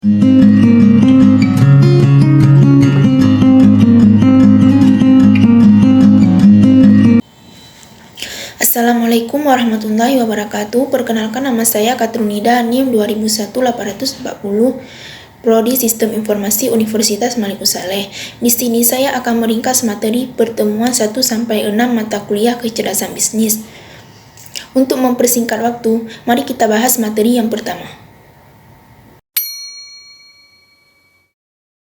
Assalamualaikum warahmatullahi wabarakatuh. Perkenalkan, nama saya Katrunida, NIM 2001-840, Prodi Sistem Informasi Universitas Malik Saleh. Di sini saya akan meringkas materi pertemuan 1-6 mata kuliah kecerdasan bisnis. Untuk mempersingkat waktu, mari kita bahas materi yang pertama.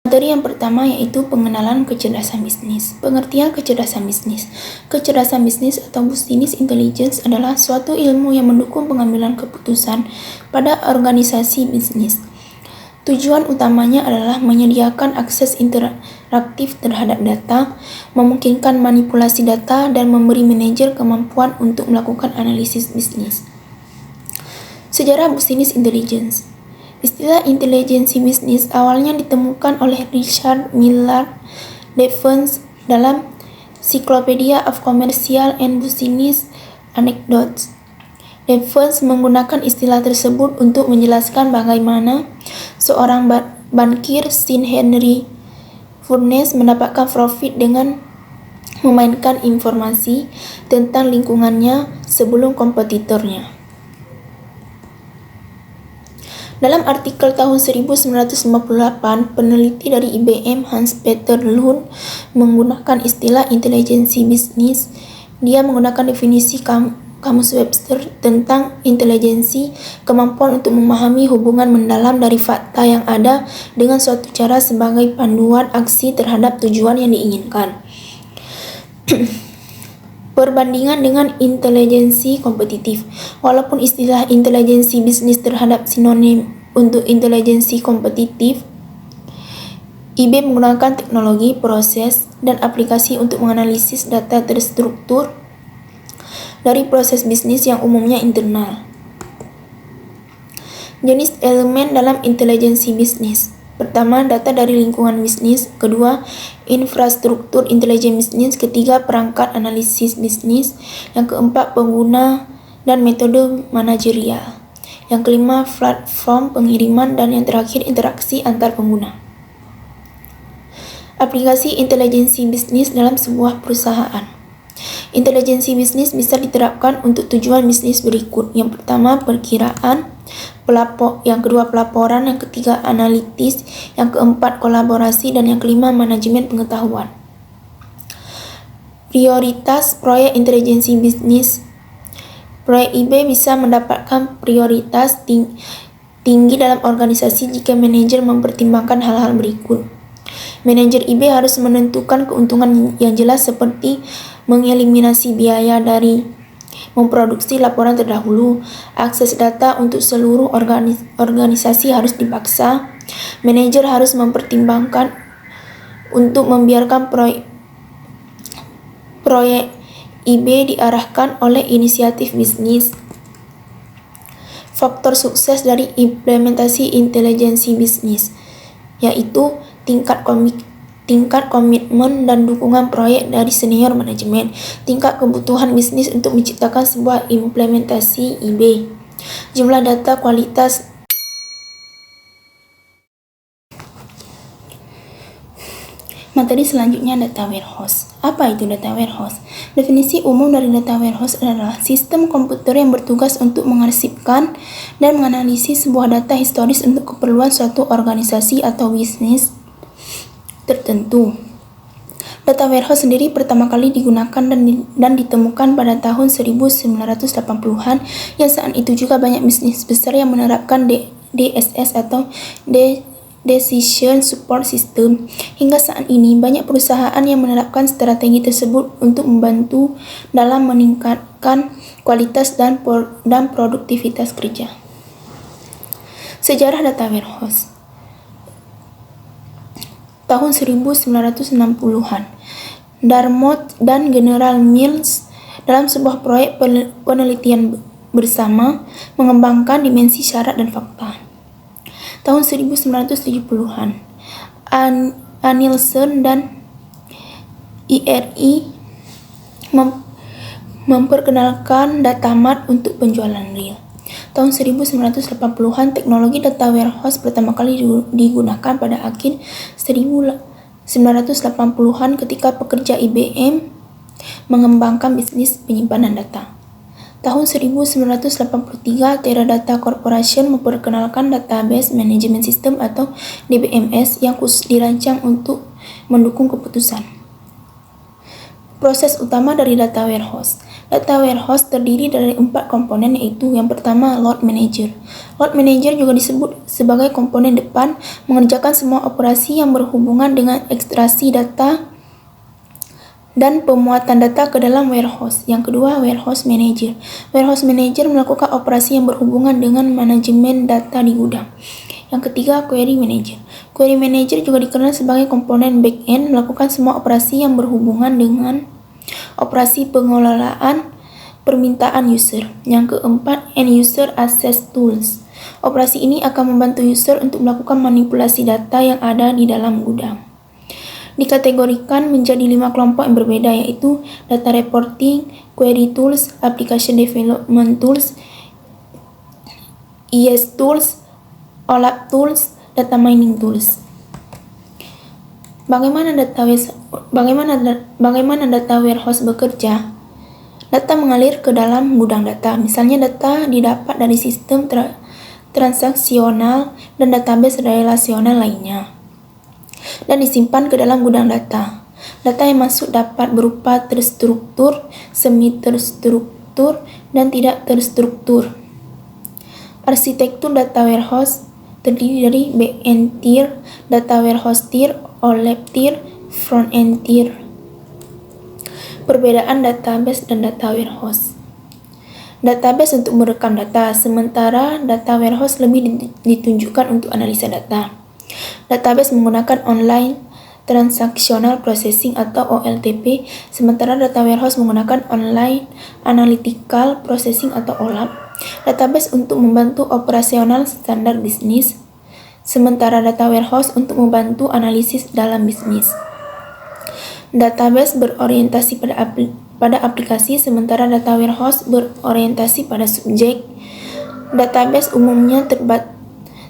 Materi yang pertama yaitu pengenalan kecerdasan bisnis. Pengertian kecerdasan bisnis. Kecerdasan bisnis atau business intelligence adalah suatu ilmu yang mendukung pengambilan keputusan pada organisasi bisnis. Tujuan utamanya adalah menyediakan akses interaktif terhadap data, memungkinkan manipulasi data, dan memberi manajer kemampuan untuk melakukan analisis bisnis. Sejarah business intelligence. Istilah intelijensi bisnis awalnya ditemukan oleh Richard Miller Devens dalam Cyclopedia of Commercial and Business Anecdotes. Devens menggunakan istilah tersebut untuk menjelaskan bagaimana seorang bankir Sir Henry Furness mendapatkan profit dengan memainkan informasi tentang lingkungannya sebelum kompetitornya. Dalam artikel tahun 1958, peneliti dari IBM Hans-Peter Lund menggunakan istilah intelijensi bisnis. Dia menggunakan definisi Kamus Webster tentang intelijensi, kemampuan untuk memahami hubungan mendalam dari fakta yang ada dengan suatu cara sebagai panduan aksi terhadap tujuan yang diinginkan. Perbandingan dengan intelijensi kompetitif. Walaupun istilah intelijensi bisnis terhadap sinonim untuk intelijensi kompetitif, IB menggunakan teknologi, proses, dan aplikasi untuk menganalisis data terstruktur dari proses bisnis yang umumnya internal. Jenis elemen dalam intelijensi bisnis. Pertama, data dari lingkungan bisnis. Kedua, infrastruktur intelijen bisnis. Ketiga, perangkat analisis bisnis. Yang keempat, pengguna dan metode manajerial. Yang kelima, platform pengiriman. Dan yang terakhir, interaksi antar pengguna. Aplikasi intelijensi bisnis dalam sebuah perusahaan. Intelijensi bisnis bisa diterapkan untuk tujuan bisnis berikut. Yang pertama, perkiraan. Yang kedua, pelaporan. Yang ketiga, analitis. Yang keempat, kolaborasi. Dan yang kelima, manajemen pengetahuan. Prioritas proyek intelijensi bisnis. Proyek IB bisa mendapatkan prioritas tinggi dalam organisasi jika manajer mempertimbangkan hal-hal berikut. Manajer IB harus menentukan keuntungan yang jelas seperti mengeliminasi biaya dari memproduksi laporan terdahulu. Akses data untuk seluruh organisasi harus dipaksa. Manajer harus mempertimbangkan untuk membiarkan proyek IB diarahkan oleh inisiatif bisnis. Faktor sukses dari implementasi intelijensi bisnis yaitu tingkat komitmen dan dukungan proyek dari senior manajemen, tingkat kebutuhan bisnis untuk menciptakan sebuah implementasi IB, jumlah data, kualitas. Materi selanjutnya, data warehouse. Apa itu data warehouse? Definisi umum dari data warehouse adalah sistem komputer yang bertugas untuk mengarsipkan dan menganalisis sebuah data historis untuk keperluan suatu organisasi atau bisnis tertentu. Data warehouse sendiri pertama kali digunakan dan ditemukan pada tahun 1980-an, yang saat itu juga banyak bisnis besar yang menerapkan DSS atau Decision Support System. Hingga saat ini, banyak perusahaan yang menerapkan strategi tersebut untuk membantu dalam meningkatkan kualitas dan produktivitas kerja. Sejarah data warehouse. Tahun 1960-an, Dartmouth dan General Mills dalam sebuah proyek penelitian bersama mengembangkan dimensi syarat dan fakta. Tahun 1970-an, Nielsen dan IRI memperkenalkan data mart untuk penjualan real. Tahun 1980-an, teknologi data warehouse pertama kali digunakan pada akhir 1980-an ketika pekerja IBM mengembangkan bisnis penyimpanan data. Tahun 1983, Teradata Corporation memperkenalkan Database Management System atau DBMS yang khusus dirancang untuk mendukung keputusan. Proses utama dari data warehouse. Data warehouse terdiri dari 4 komponen, yaitu yang pertama load manager. Load manager juga disebut sebagai komponen depan, mengerjakan semua operasi yang berhubungan dengan ekstraksi data dan pemuatan data ke dalam warehouse. Yang kedua, warehouse manager. Warehouse manager melakukan operasi yang berhubungan dengan manajemen data di gudang. Yang ketiga, query manager. Query manager juga dikenal sebagai komponen back-end, melakukan semua operasi yang berhubungan dengan operasi pengelolaan permintaan user. Yang keempat, end user access tools. Operasi ini akan membantu user untuk melakukan manipulasi data yang ada di dalam gudang. Dikategorikan menjadi 5 kelompok yang berbeda, yaitu data reporting, query tools, application development tools, IS tools, OLAP tools, data mining tools. Bagaimana data warehouse bekerja? Data mengalir ke dalam gudang data. Misalnya data didapat dari sistem transaksional dan database relasional lainnya, dan disimpan ke dalam gudang data. Data yang masuk dapat berupa terstruktur, semi-terstruktur, dan tidak terstruktur. Arsitektur data warehouse terdiri dari back-end tier, data warehouse tier, OLAP tier, front-end tier. Perbedaan database dan data warehouse. Database untuk merekam data, sementara data warehouse lebih ditunjukkan untuk analisa data. Database menggunakan online transactional processing atau OLTP, sementara data warehouse menggunakan online analytical processing atau OLAP. Database untuk membantu operasional standar bisnis, sementara data warehouse untuk membantu analisis dalam bisnis. Database berorientasi pada aplikasi, sementara data warehouse berorientasi pada subjek. Database umumnya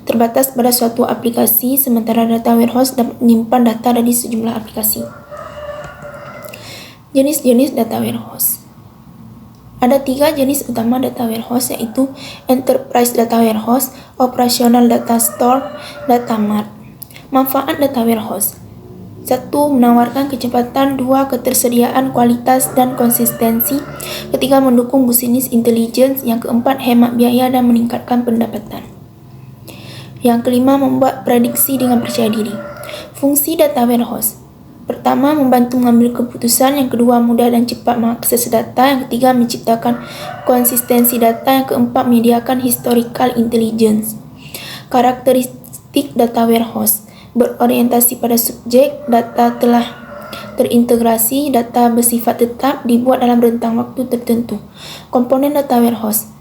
terbatas pada suatu aplikasi, sementara data warehouse dapat menyimpan data dari sejumlah aplikasi. Jenis-jenis data warehouse. Ada 3 jenis utama data warehouse, yaitu Enterprise Data Warehouse, Operational Data Store, Data Mart. Manfaat data warehouse. 1. Menawarkan kecepatan. 2. Ketersediaan, kualitas, dan konsistensi. 3. Mendukung bisnis intelligence. Yang keempat, hemat biaya dan meningkatkan pendapatan. Yang kelima, membuat prediksi dengan percaya diri. Fungsi data warehouse. Pertama, membantu mengambil keputusan. Yang kedua, mudah dan cepat mengakses data. Yang ketiga, menciptakan konsistensi data. Yang keempat, menyediakan historical intelligence. Karakteristik data warehouse. Berorientasi pada subjek, data telah terintegrasi, data bersifat tetap, dibuat dalam rentang waktu tertentu. Komponen data warehouse.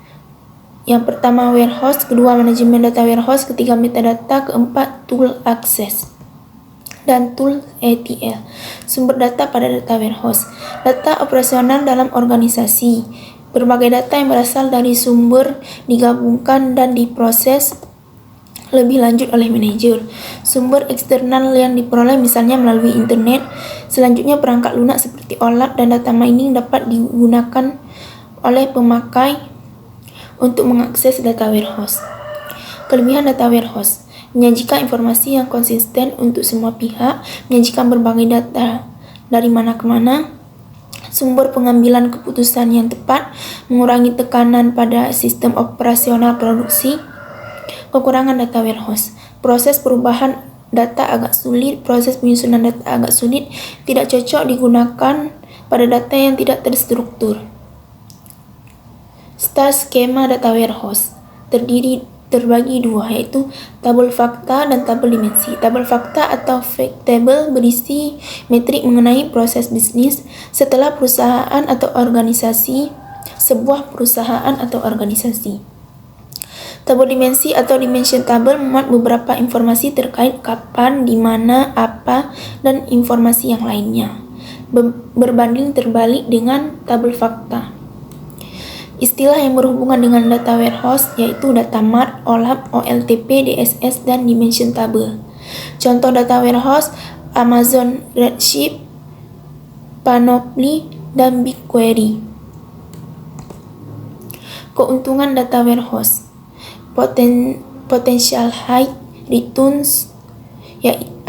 Yang pertama, warehouse. Kedua, manajemen data warehouse. Ketiga, metadata. Keempat, tool access dan tool ETL. Sumber data pada data warehouse. Data operasional dalam organisasi. Berbagai data yang berasal dari sumber digabungkan dan diproses lebih lanjut oleh manajer. Sumber eksternal yang diperoleh misalnya melalui internet. Selanjutnya, perangkat lunak seperti OLAP dan data mining dapat digunakan oleh pemakai untuk mengakses data warehouse. Kelebihan data warehouse: menyajikan informasi yang konsisten untuk semua pihak, menyajikan berbagai data dari mana ke mana, sumber pengambilan keputusan yang tepat, mengurangi tekanan pada sistem operasional produksi. Kekurangan data warehouse: proses perubahan data agak sulit, proses penyusunan data agak sulit, tidak cocok digunakan pada data yang tidak terstruktur. Star skema data warehouse terbagi 2, yaitu tabel fakta dan tabel dimensi. Tabel fakta atau fact table berisi metrik mengenai proses bisnis setelah perusahaan atau organisasi, sebuah perusahaan atau organisasi. Tabel dimensi atau dimension table memuat beberapa informasi terkait kapan, di mana, apa, dan informasi yang lainnya. Berbanding terbalik dengan tabel fakta. Istilah yang berhubungan dengan data warehouse yaitu data mart, OLAP, OLTP, DSS, dan dimension table. Contoh data warehouse Amazon Redshift, Panoply, dan BigQuery. Keuntungan data warehouse: potential high returns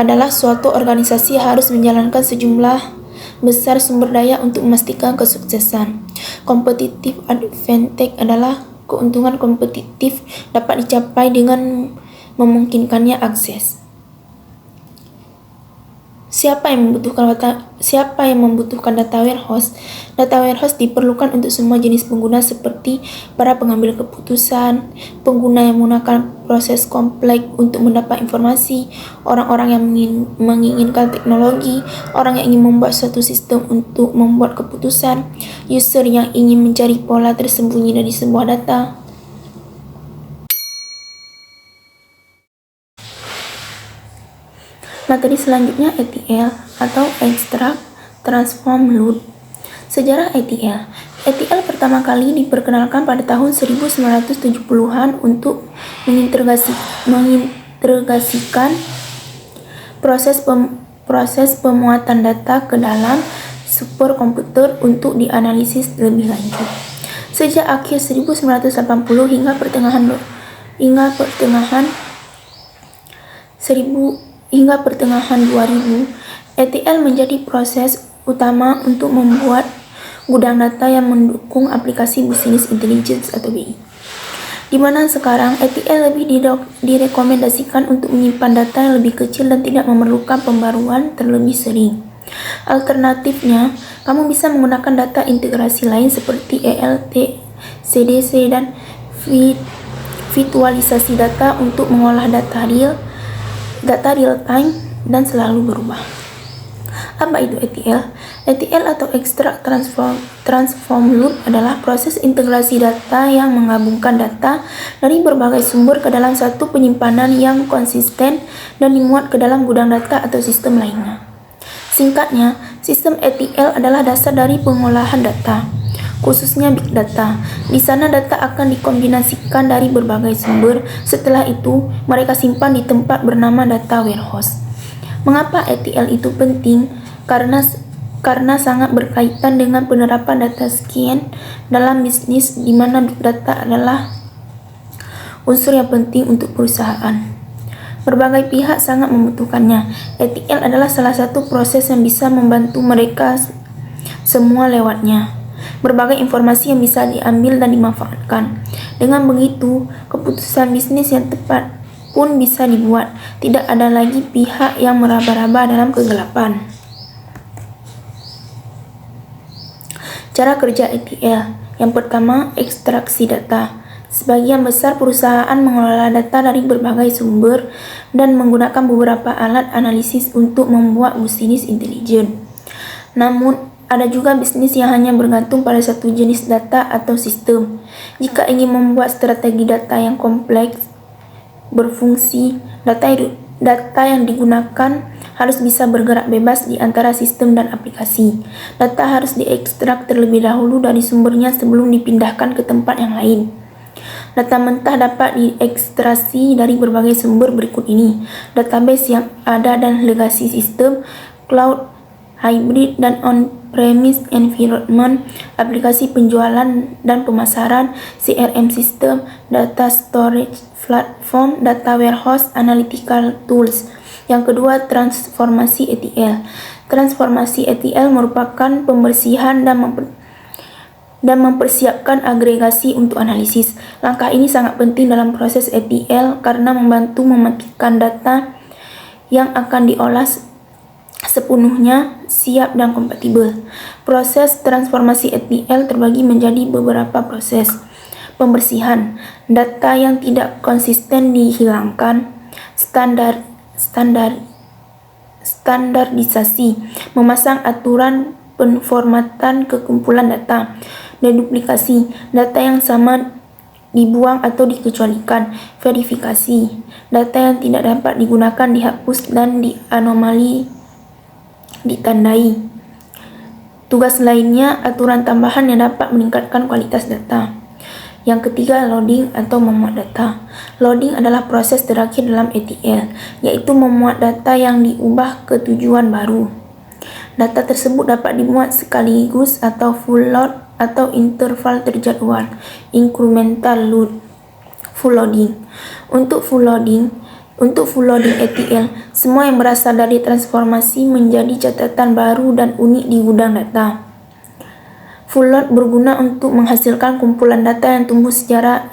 adalah suatu organisasi harus menjalankan sejumlah besar sumber daya untuk memastikan kesuksesan. Competitive advantage adalah keuntungan kompetitif dapat dicapai dengan memungkinkannya akses. Siapa yang membutuhkan data warehouse? Data warehouse diperlukan untuk semua jenis pengguna seperti para pengambil keputusan, pengguna yang menggunakan proses kompleks untuk mendapat informasi, orang-orang yang menginginkan teknologi, orang yang ingin membuat suatu sistem untuk membuat keputusan, user yang ingin mencari pola tersembunyi dari sebuah data. Materi selanjutnya ETL atau Extract, Transform, Load. Sejarah ETL. ETL pertama kali diperkenalkan pada tahun 1970-an untuk mengintegrasikan proses pemuatan data ke dalam superkomputer untuk dianalisis lebih lanjut. Sejak akhir 1980 hingga pertengahan 2000, ETL menjadi proses utama untuk membuat gudang data yang mendukung aplikasi bisnis intelligence atau BI. Di mana sekarang ETL lebih direkomendasikan untuk menyimpan data yang lebih kecil dan tidak memerlukan pembaruan terlebih sering. Alternatifnya, kamu bisa menggunakan data integrasi lain seperti ELT, CDC, dan virtualisasi data untuk mengolah data real time dan selalu berubah. Apa itu ETL? ETL atau Extract, Transform, Load adalah proses integrasi data yang menggabungkan data dari berbagai sumber ke dalam satu penyimpanan yang konsisten dan dimuat ke dalam gudang data atau sistem lainnya. Singkatnya, sistem ETL adalah dasar dari pengolahan data, khususnya big data. Di sana data akan dikombinasikan dari berbagai sumber. Setelah itu, mereka simpan di tempat bernama data warehouse. Mengapa ETL itu penting? Karena sangat berkaitan dengan penerapan data science dalam bisnis, di mana big data adalah unsur yang penting untuk perusahaan. Berbagai pihak sangat membutuhkannya. ETL adalah salah satu proses yang bisa membantu mereka semua lewatnya. Berbagai informasi yang bisa diambil dan dimanfaatkan. Dengan begitu, keputusan bisnis yang tepat pun bisa dibuat. Tidak ada lagi pihak yang meraba-raba dalam kegelapan. Cara kerja ETL. Yang pertama, ekstraksi data. Sebagian besar perusahaan mengelola data dari berbagai sumber dan menggunakan beberapa alat analisis untuk membuat bisnis intelijen. Namun, ada juga bisnis yang hanya bergantung pada satu jenis data atau sistem. Jika ingin membuat strategi data yang kompleks, berfungsi, data yang digunakan harus bisa bergerak bebas di antara sistem dan aplikasi. Data harus diekstrak terlebih dahulu dari sumbernya sebelum dipindahkan ke tempat yang lain. Data mentah dapat diekstraksi dari berbagai sumber berikut ini: database yang ada dan legacy system, cloud, hybrid dan on-premise environment, aplikasi penjualan dan pemasaran, CRM system, data storage platform, data warehouse, analytical tools. Yang kedua, transformasi ETL. Transformasi ETL merupakan pembersihan dan mempersiapkan agregasi untuk analisis. Langkah ini sangat penting dalam proses ETL karena membantu memastikan data yang akan diolah sepenuhnya siap dan kompatibel. Proses transformasi ETL terbagi menjadi beberapa proses. Pembersihan, data yang tidak konsisten dihilangkan. Standarisasi, memasang aturan penformatan ke kumpulan data. Deduplikasi, data yang sama dibuang atau dikecualikan. Verifikasi, data yang tidak dapat digunakan dihapus dan anomali ditandai. Tugas lainnya, aturan tambahan yang dapat meningkatkan kualitas data. Yang ketiga, loading atau memuat data. Loading adalah proses terakhir dalam ETL, yaitu memuat data yang diubah ke tujuan baru. Data tersebut dapat dimuat sekaligus atau full load atau interval terjadual, incremental load. Full loading. Untuk full loading ETL, semua yang berasal dari transformasi menjadi catatan baru dan unik di gudang data. Full load berguna untuk menghasilkan kumpulan data yang tumbuh secara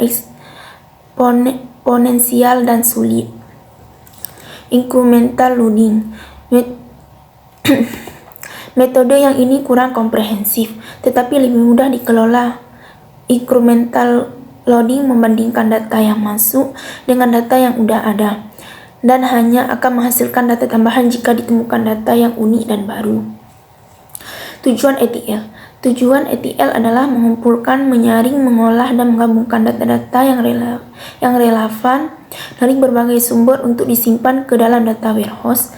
eksponensial dan sulit. Incremental loading. Metode yang ini kurang komprehensif, tetapi lebih mudah dikelola. Incremental loading membandingkan data yang masuk dengan data yang sudah ada, dan hanya akan menghasilkan data tambahan jika ditemukan data yang unik dan baru. Tujuan ETL. Tujuan ETL adalah mengumpulkan, menyaring, mengolah, dan menggabungkan data-data yang relevan dari berbagai sumber untuk disimpan ke dalam data warehouse.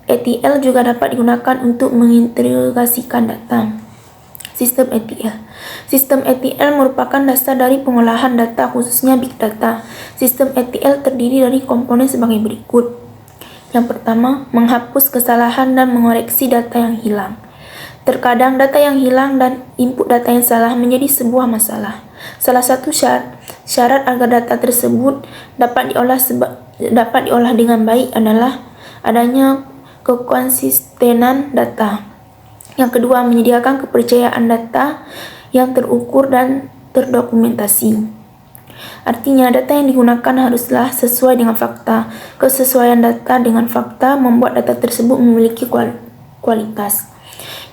ETL juga dapat digunakan untuk mengintegrasikan data. Sistem ETL. Sistem ETL merupakan dasar dari pengolahan data, khususnya big data. Sistem ETL terdiri dari komponen sebagai berikut. Yang pertama, menghapus kesalahan dan mengoreksi data yang hilang. Terkadang data yang hilang dan input data yang salah menjadi sebuah masalah. Salah satu syarat agar data tersebut dapat diolah dengan baik adalah adanya kekonsistenan data. Yang kedua, menyediakan kepercayaan data yang terukur dan terdokumentasi. Artinya, data yang digunakan haruslah sesuai dengan fakta. Kesesuaian data dengan fakta membuat data tersebut memiliki kualitas.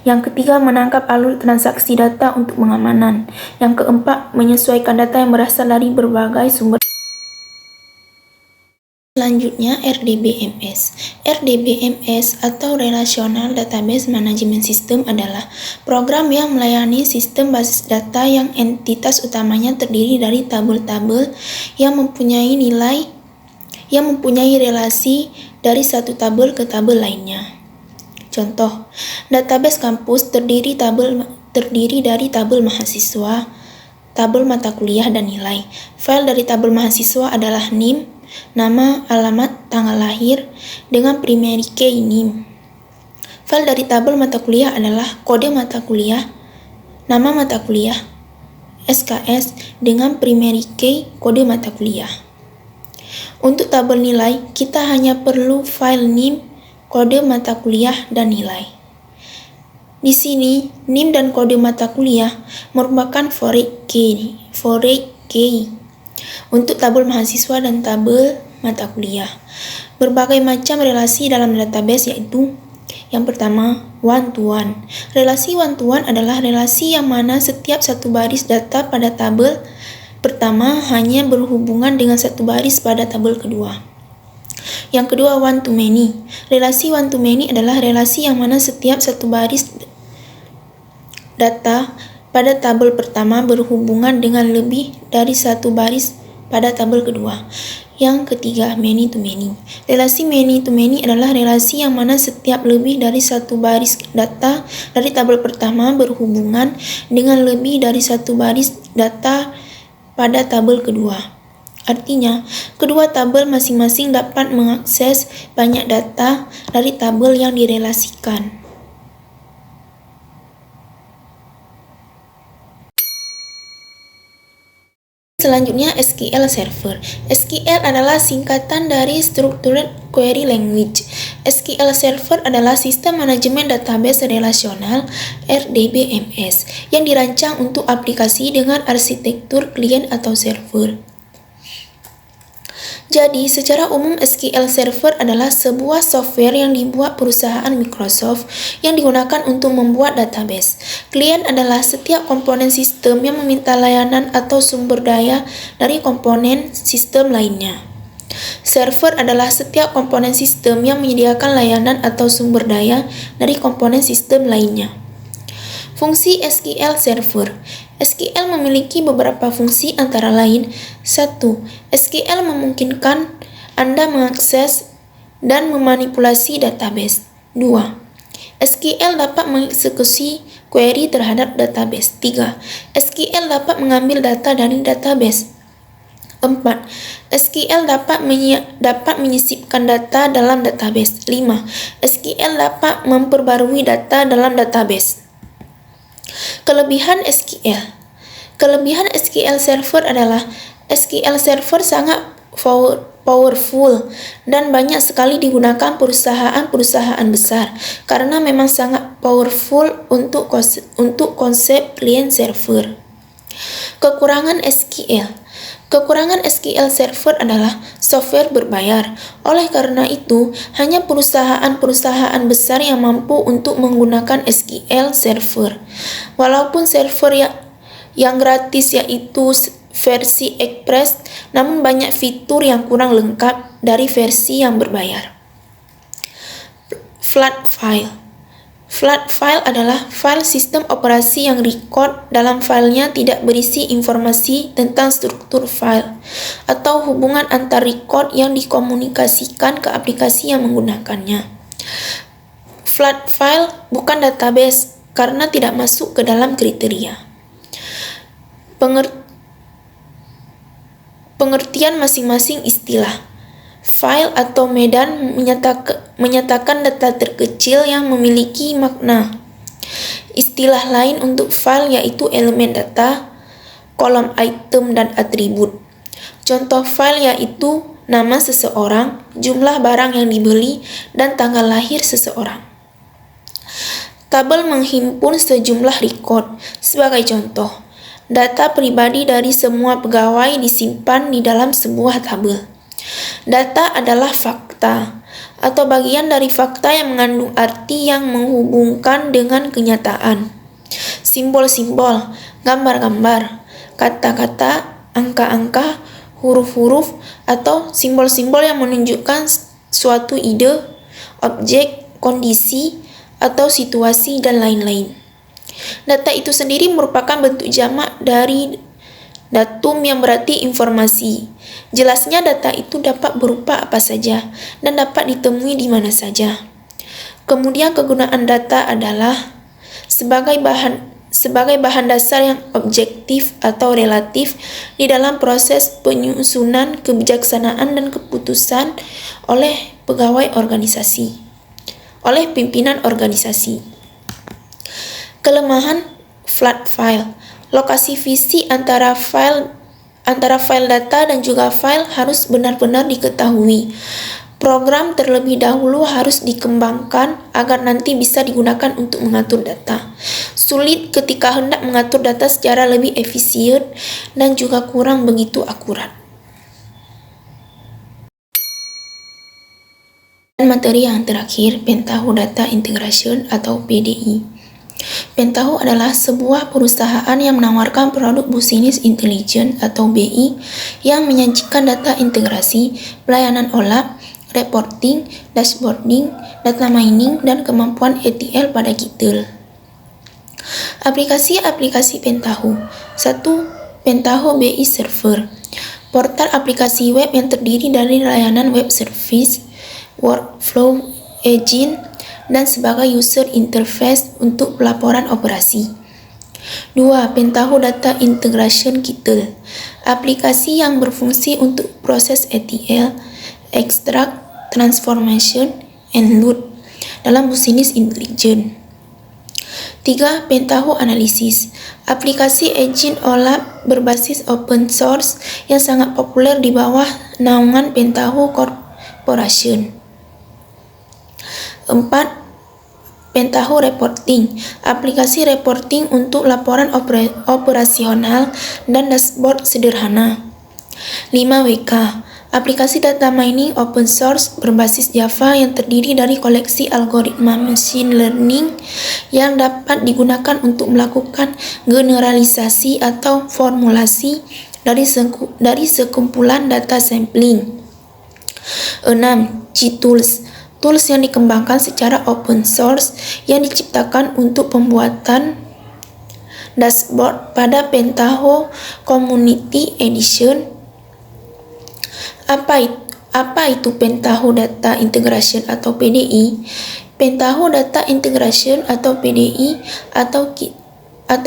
Yang ketiga, menangkap alur transaksi data untuk pengamanan. Yang keempat, menyesuaikan data yang berasal dari berbagai sumber. Selanjutnya, RDBMS. RDBMS atau Relational Database Management System adalah program yang melayani sistem basis data yang entitas utamanya terdiri dari tabel-tabel yang mempunyai relasi dari satu tabel ke tabel lainnya. Contoh, database kampus terdiri dari tabel mahasiswa, tabel mata kuliah, dan nilai. File dari tabel mahasiswa adalah NIM, nama, alamat, tanggal lahir, dengan primary key NIM. File dari tabel mata kuliah adalah kode mata kuliah, nama mata kuliah, SKS, dengan primary key kode mata kuliah. Untuk tabel nilai, kita hanya perlu file NIM, kode mata kuliah, dan nilai. Di sini, NIM dan kode mata kuliah merupakan foreign key untuk tabel mahasiswa dan tabel mata kuliah. Berbagai macam relasi dalam database yaitu: yang pertama, one-to-one. Relasi one-to-one adalah relasi yang mana setiap satu baris data pada tabel pertama hanya berhubungan dengan satu baris pada tabel kedua. Yang kedua, one-to-many. Relasi one-to-many adalah relasi yang mana setiap satu baris data pada tabel pertama berhubungan dengan lebih dari satu baris pada tabel kedua. Yang ketiga, many-to-many. Relasi many-to-many adalah relasi yang mana setiap lebih dari satu baris data dari tabel pertama berhubungan dengan lebih dari satu baris data pada tabel kedua. Artinya, kedua tabel masing-masing dapat mengakses banyak data dari tabel yang direlasikan. Selanjutnya, SQL Server. SQL adalah singkatan dari Structured Query Language. SQL Server adalah sistem manajemen database relasional RDBMS yang dirancang untuk aplikasi dengan arsitektur klien atau server. Jadi, secara umum SQL Server adalah sebuah software yang dibuat perusahaan Microsoft yang digunakan untuk membuat database. Klien adalah setiap komponen sistem yang meminta layanan atau sumber daya dari komponen sistem lainnya. Server adalah setiap komponen sistem yang menyediakan layanan atau sumber daya dari komponen sistem lainnya. Fungsi SQL Server. SQL memiliki beberapa fungsi antara lain: 1. SQL memungkinkan Anda mengakses dan memanipulasi database. 2. SQL dapat mengeksekusi query terhadap database. 3. SQL dapat mengambil data dari database. 4. SQL dapat menyisipkan data dalam database. 5. SQL dapat memperbarui data dalam database. Kelebihan SQL. Kelebihan SQL Server adalah SQL Server sangat powerful dan banyak sekali digunakan perusahaan-perusahaan besar karena memang sangat powerful untuk konsep client server. Kekurangan SQL. Kekurangan SQL Server adalah software berbayar. Oleh karena itu, hanya perusahaan-perusahaan besar yang mampu untuk menggunakan SQL Server. Walaupun server yang gratis yaitu versi Express, namun banyak fitur yang kurang lengkap dari versi yang berbayar. Flat file. Flat file adalah file sistem operasi yang record dalam filenya tidak berisi informasi tentang struktur file atau hubungan antar record yang dikomunikasikan ke aplikasi yang menggunakannya. Flat file bukan database karena tidak masuk ke dalam kriteria. Pengertian masing-masing istilah. File atau medan menyatakan data terkecil yang memiliki makna. Istilah lain untuk file yaitu elemen data, kolom item dan atribut. Contoh file yaitu nama seseorang, jumlah barang yang dibeli, dan tanggal lahir seseorang. Tabel menghimpun sejumlah record. Sebagai contoh, data pribadi dari semua pegawai disimpan di dalam sebuah tabel. Data adalah fakta atau bagian dari fakta yang mengandung arti yang menghubungkan dengan kenyataan. Simbol-simbol, gambar-gambar, kata-kata, angka-angka, huruf-huruf, atau simbol-simbol yang menunjukkan suatu ide, objek, kondisi, atau situasi, dan lain-lain. Data itu sendiri merupakan bentuk jamak dari datum yang berarti informasi. Jelasnya data itu dapat berupa apa saja dan dapat ditemui di mana saja. Kemudian kegunaan data adalah sebagai bahan dasar yang objektif atau relatif di dalam proses penyusunan kebijaksanaan dan keputusan oleh pimpinan organisasi. Kelemahan flat file. Lokasi visi antara file data dan juga file harus benar-benar diketahui. Program terlebih dahulu harus dikembangkan agar nanti bisa digunakan untuk mengatur data. Sulit ketika hendak mengatur data secara lebih efisien dan juga kurang begitu akurat. Dan materi yang terakhir, Pentaho Data Integration atau PDI. Pentaho adalah sebuah perusahaan yang menawarkan produk Business Intelligence atau BI yang menyajikan data integrasi, pelayanan OLAP, reporting, dashboarding, data mining, dan kemampuan ETL pada GTL. Aplikasi Pentaho. 1. Pentaho BI Server. Portal aplikasi web yang terdiri dari layanan web service, workflow engine, dan sebagai user interface untuk pelaporan operasi. 2. Pentaho Data Integration GTL. Aplikasi yang berfungsi untuk proses ETL, extract, transformation, and load dalam Business Intelligence. 3. Pentaho Analysis. Aplikasi engine OLAP berbasis open source yang sangat populer di bawah naungan Pentaho Corporation. 4. Pentaho Reporting. Aplikasi reporting untuk laporan operasional dan dashboard sederhana. 5. WK. Aplikasi data mining open source berbasis Java yang terdiri dari koleksi algoritma machine learning yang dapat digunakan untuk melakukan generalisasi atau formulasi dari sekumpulan data sampling. 6. GTools. Tools yang dikembangkan secara open source yang diciptakan untuk pembuatan dashboard pada Pentaho Community Edition. Apa itu Pentaho Data Integration atau PDI? Pentaho Data Integration atau PDI atau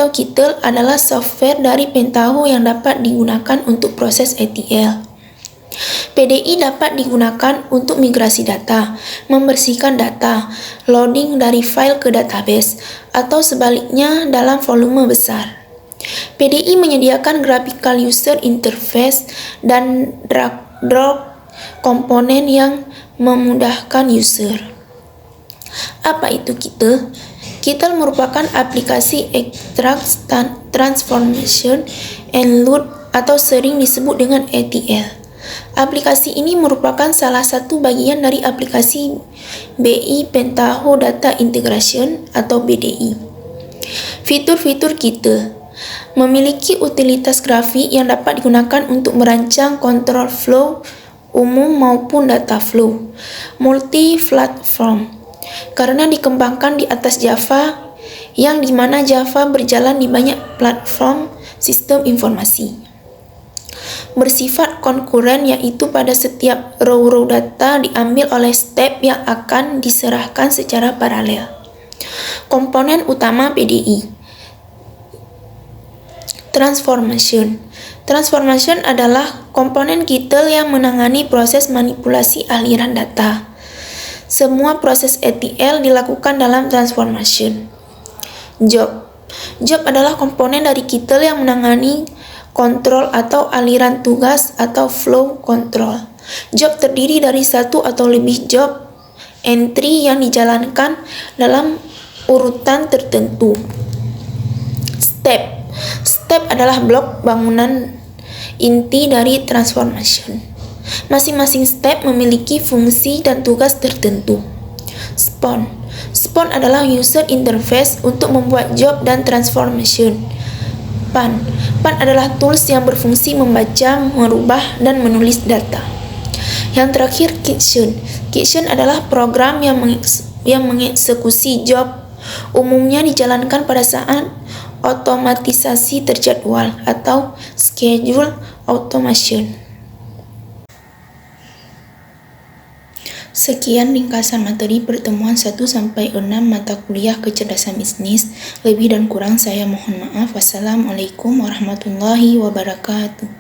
KITL adalah software dari Pentaho yang dapat digunakan untuk proses ETL. PDI dapat digunakan untuk migrasi data, membersihkan data, loading dari file ke database, atau sebaliknya dalam volume besar. PDI menyediakan graphical user interface dan drag-drop komponen yang memudahkan user. Apa itu KITL? KITL merupakan aplikasi extract, transformation, and load atau sering disebut dengan ETL. Aplikasi ini merupakan salah satu bagian dari aplikasi BI Pentaho Data Integration atau BDI. Fitur-fitur KITL memiliki utilitas grafik yang dapat digunakan untuk merancang kontrol flow umum maupun data flow multi-platform karena dikembangkan di atas Java, yang dimana Java berjalan di banyak platform sistem informasi. Bersifat konkuren, yaitu pada setiap row data diambil oleh step yang akan diserahkan secara paralel. Komponen utama PDI. Transformation adalah komponen KITL yang menangani proses manipulasi aliran data. Semua proses ETL dilakukan dalam transformation. Job adalah komponen dari KITL yang menangani kontrol atau aliran tugas atau flow control. Job terdiri dari satu atau lebih job entry yang dijalankan dalam urutan tertentu. Step adalah blok bangunan inti dari transformation. Masing-masing step memiliki fungsi dan tugas tertentu. Spawn adalah user interface untuk membuat job dan transformation. Pan adalah tools yang berfungsi membaca, merubah, dan menulis data. Yang terakhir, Kitchen adalah program yang mengeksekusi job, umumnya dijalankan pada saat otomatisasi terjadwal atau schedule automation. Sekian ringkasan materi pertemuan 1-6 mata kuliah kecerdasan bisnis. Lebih dan kurang saya mohon maaf. Wassalamualaikum warahmatullahi wabarakatuh.